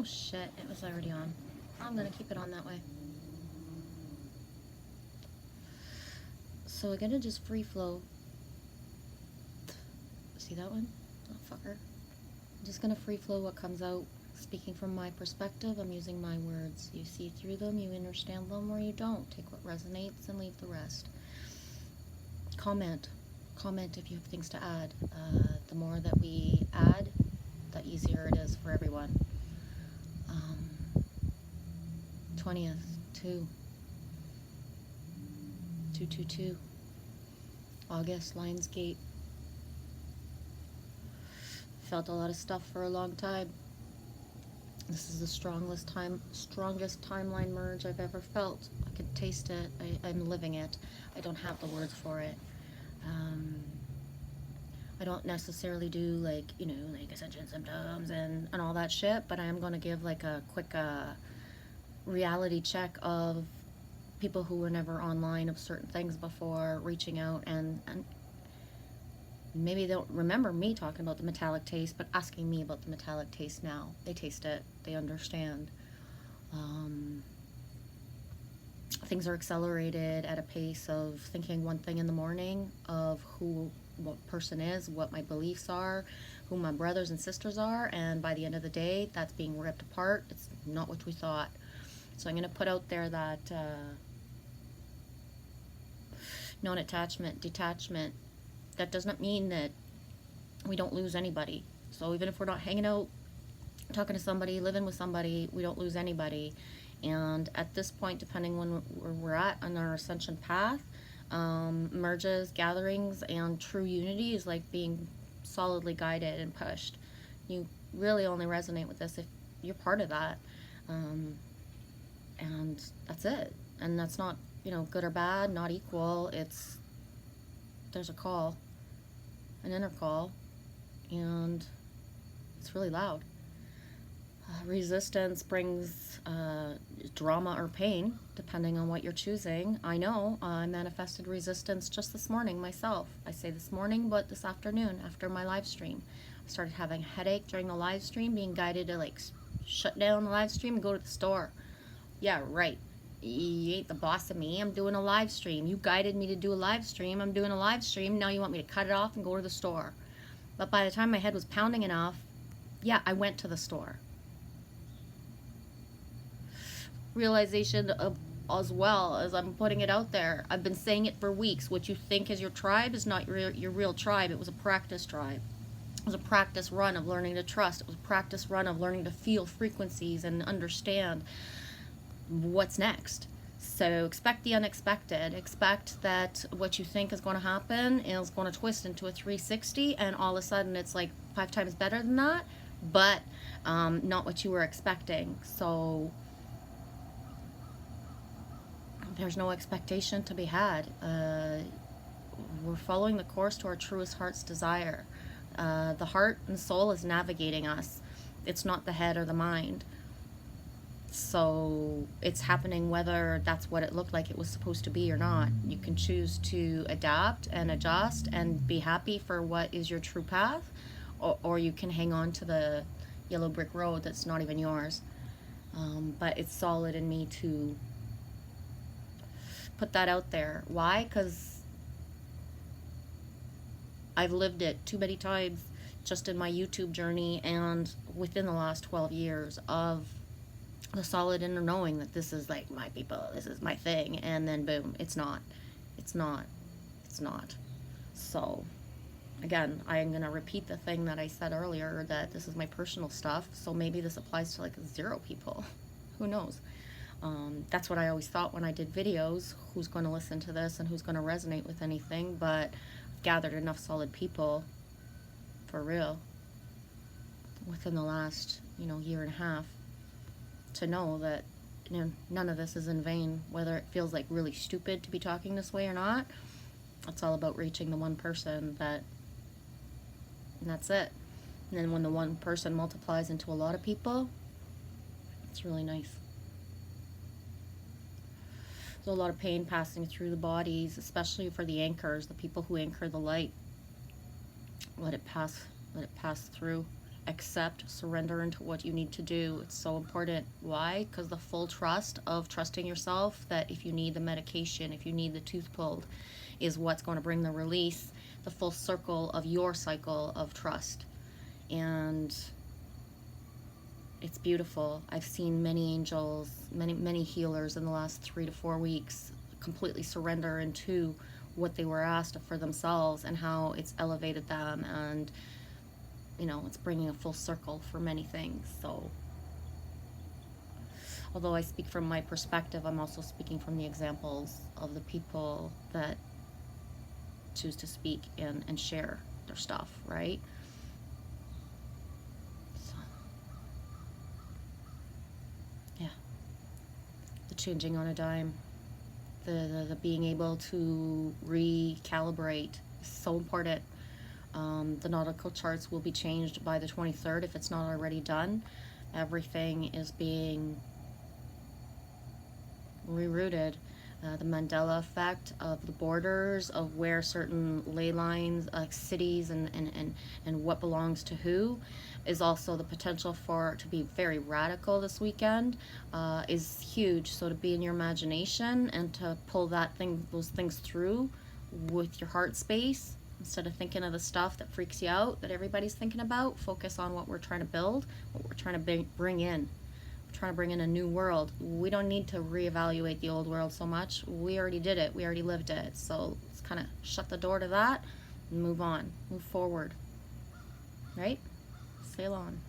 shit, it was already on. I'm gonna keep it on that way. So we're gonna just free flow. See that one? Oh, fucker. I'm just gonna free flow what comes out. Speaking from my perspective, I'm using my words. You see through them, you understand them, or you don't. Take what resonates and leave the rest. Comment. Comment if you have things to add. The more that we add, the easier it is for everyone. 20th, 222. August, Lionsgate. Felt a lot of stuff for a long time. This is the strongest timeline merge I've ever felt. I can taste it. I'm living it. I don't have the words for it. I don't necessarily do like, you know, like ascension symptoms and all that shit, but I am going to give like a quick reality check of people who were never online of certain things before reaching out, and maybe they don't remember me talking about the metallic taste, but asking me about the metallic taste now. They taste it. They understand. Things are accelerated at a pace of thinking one thing in the morning of what person is, what my beliefs are, who my brothers and sisters are, and by the end of the day, that's being ripped apart. It's not what we thought. So I'm going to put out there that non-attachment, detachment, that does not mean that we don't lose anybody. So even if we're not hanging out, talking to somebody, living with somebody, we don't lose anybody. And at this point, depending on where we're at on our ascension path, merges, gatherings, and true unity is like being solidly guided and pushed. You really only resonate with this if you're part of that. And that's it. And that's not, you know, good or bad, not equal. There's a call, an inner call, and it's really loud. Resistance brings drama or pain, depending on what you're choosing. I know I manifested resistance just this morning myself. I say this morning, but this afternoon after my live stream. I started having a headache during the live stream, being guided to like shut down the live stream and go to the store. Yeah, right. You ain't the boss of me. I'm doing a live stream. You guided me to do a live stream. I'm doing a live stream. Now you want me to cut it off and go to the store. But by the time my head was pounding enough, yeah, I went to the store. Realization of, as well as I'm putting it out there, I've been saying it for weeks. What you think is your tribe is not your real tribe. It was a practice tribe. It was a practice run of learning to trust. It was a practice run of learning to feel frequencies and understand what's next. So expect the unexpected. Expect that what you think is going to happen is going to twist into a 360, and all of a sudden it's like 5 times better than that, but not what you were expecting. So there's no expectation to be had. We're following the course to our truest heart's desire. The heart and soul is navigating us. It's not the head or the mind. So it's happening whether that's what it looked like it was supposed to be or not. You can choose to adapt and adjust and be happy for what is your true path, or you can hang on to the yellow brick road that's not even yours. But it's solid in me to put that out there. Why? Because I've lived it too many times just in my YouTube journey and within the last 12 years of the solid inner knowing that this is like my people, this is my thing, and then boom, it's not. So again, I'm going to repeat the thing that I said earlier, that this is my personal stuff, so maybe this applies to like 0 people. Who knows? That's what I always thought when I did videos, who's going to listen to this and who's going to resonate with anything, but I've gathered enough solid people, for real, within the last, year and a half, to know that, none of this is in vain, whether it feels like really stupid to be talking this way or not. It's all about reaching the one person and that's it. And then when the one person multiplies into a lot of people, it's really nice. There's a lot of pain passing through the bodies, especially for the anchors, the people who anchor the light. Let it pass through. accept, surrender into what you need to do. It's so important. Why? Because the full trust of trusting yourself that if you need the medication, if you need the tooth pulled, is what's going to bring the release, the full circle of your cycle of trust. And it's beautiful. I've seen many angels, many healers in the last 3 to 4 weeks completely surrender into what they were asked for themselves, and how it's elevated them, and it's bringing a full circle for many things. So although I speak from my perspective, I'm also speaking from the examples of the people that choose to speak and share their stuff, right? So yeah, the changing on a dime, the being able to recalibrate is so important. The nautical charts will be changed by the 23rd if it's not already done. Everything is being rerouted. The Mandela effect of the borders, of where certain ley lines, cities, and what belongs to who, is also the potential for it to be very radical this weekend, is huge. So to be in your imagination and to pull those things through with your heart space, instead of thinking of the stuff that freaks you out that everybody's thinking about, focus on what we're trying to build, what we're trying to bring in. Trying to bring in a new world. We don't need to reevaluate the old world so much. We already did it. We already lived it. So let's kind of shut the door to that and move on. Move forward. Right? Sail on.